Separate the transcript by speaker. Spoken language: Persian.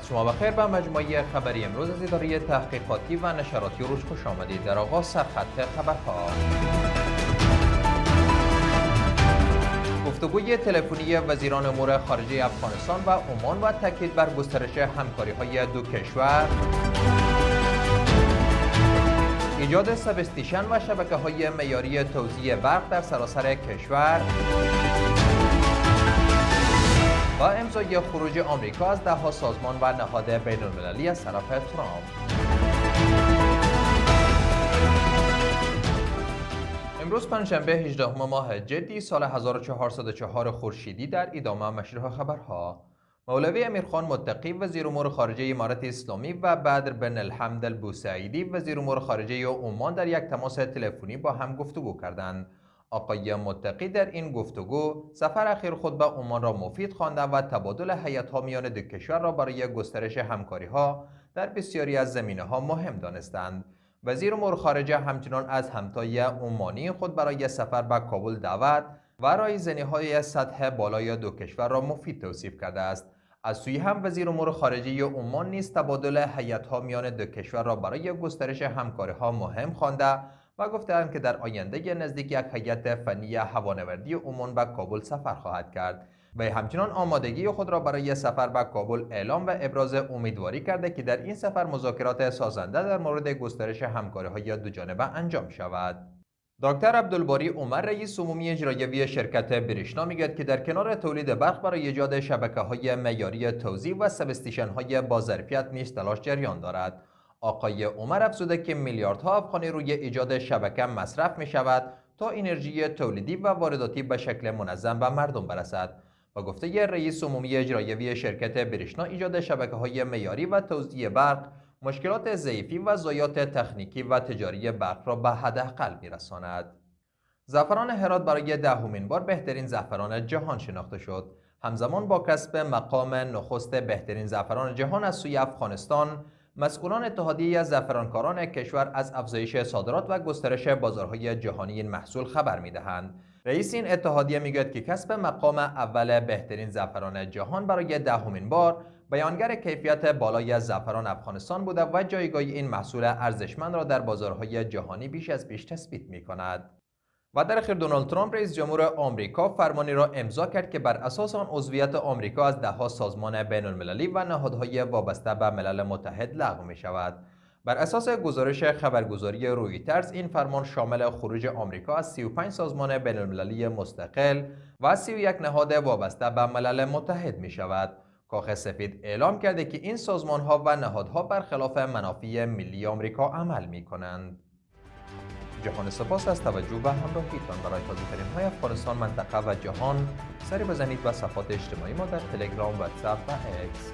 Speaker 1: شما بخیر. به مجموعه خبری امروز از اداره تحقیقاتی و نشراتی روز خوش آمدید. در آغاز سرخط خبرها. گفتگوی تلفنی وزیران امور خارجه افغانستان و عمان و تاکید بر گسترش همکاری‌های دو کشور. ایجاد سب استیشن و شبکه‌های معیاری توزیع برق در سراسر کشور. و امضای خروج آمریکا از ده‌ها سازمان و نهاد بین‌المللی از طرف ترامپ. امروز پنجشنبه 18 ماه جدی سال 1404 خورشیدی در ادامه مشروع خبرها. مولوی امیرخان متقی وزیر امور خارجه امارت اسلامی و بدر بن الحمد البوسعیدی وزیر امور خارجه عمان در یک تماس تلفنی با هم گفتگو کردند. آقای متقی در این گفتگو سفر اخیر خود به عمان را مفید خوانده و تبادل هیئت‌ها میان دو کشور را برای گسترش همکاری‌ها در بسیاری از زمینه‌ها مهم دانستند. وزیر امور خارجه همچنان از همتای عمانی خود برای سفر به کابل دعوت و رایزنی‌های سطح بالای دو کشور را مفید توصیف کرده است. از سوی هم وزیر امور خارجه عمان نیز تبادل هیئت‌ها میان دو کشور را برای گسترش همکاری‌ها مهم خوانده و گفتند که در آینده نزدیک یک هیئت فنی هوانوردی عمان به کابل سفر خواهد کرد. و همچنان آمادگی خود را برای سفر به کابل اعلام و ابراز امیدواری کرده که در این سفر مذاکرات سازنده در مورد گسترش همکاری‌های دوجانبه انجام شود. دکتر عبدالباری عمر رئیس عمومی اجرایی شرکت بریشنا میگوید که در کنار تولید برق برای ایجاد شبکه‌های معیاری توزیع و سب استیشن‌های با ظرفیت نیز تلاش جریان دارد. آقای عمر افزوده که میلیاردها افغانی روی ایجاد شبکه مصرف می شود تا انرژی تولیدی و وارداتی به شکل منظم به مردم برسد. و گفته رئیس عمومی اجرایی شرکت بریشنا ایجاد شبکه‌های معیاری و توزیع برق مشکلات ضعیفی و ضایعات تکنیکی و تجاری برق را به حداقل می‌رساند. زعفران هرات برای دهمین بار بهترین زعفران جهان شناخته شد. همزمان با کسب مقام نخست بهترین زعفران جهان از سوی افغانستان، مسئولان اتحادیه زعفرانکاران کشور از افزایش صادرات و گسترش بازارهای جهانی این محصول خبر می‌دهند. رئیس این اتحادیه میگوید که کسب مقام اول بهترین زعفران جهان برای دهمین بار بیانگر کیفیت بالای زعفران افغانستان بوده و جایگاه این محصول ارزشمند را در بازارهای جهانی بیش از پیش تثبیت می‌کند. و در اخیر دونالد ترامپ رئیس جمهور آمریکا فرمانی را امضا کرد که بر اساس آن عضویت آمریکا از ده‌ها سازمان بین‌المللی و نهادهای وابسته به ملل متحد لغو می شود. بر اساس گزارش خبرگزاری رویترز این فرمان شامل خروج آمریکا از 35 سازمان بین‌المللی مستقل و 31 نهاد وابسته به ملل متحد می شود. کاخ سفید اعلام کرده که این سازمان‌ها و نهادها برخلاف منافع ملی آمریکا عمل می کنند. جهان سپاس از توجه و همراهیتان. برای تازه‌ترین های افغانستان، منطقه و جهان سری بزنید به صفحات اجتماعی ما در تلگرام، واتساپ و اکس.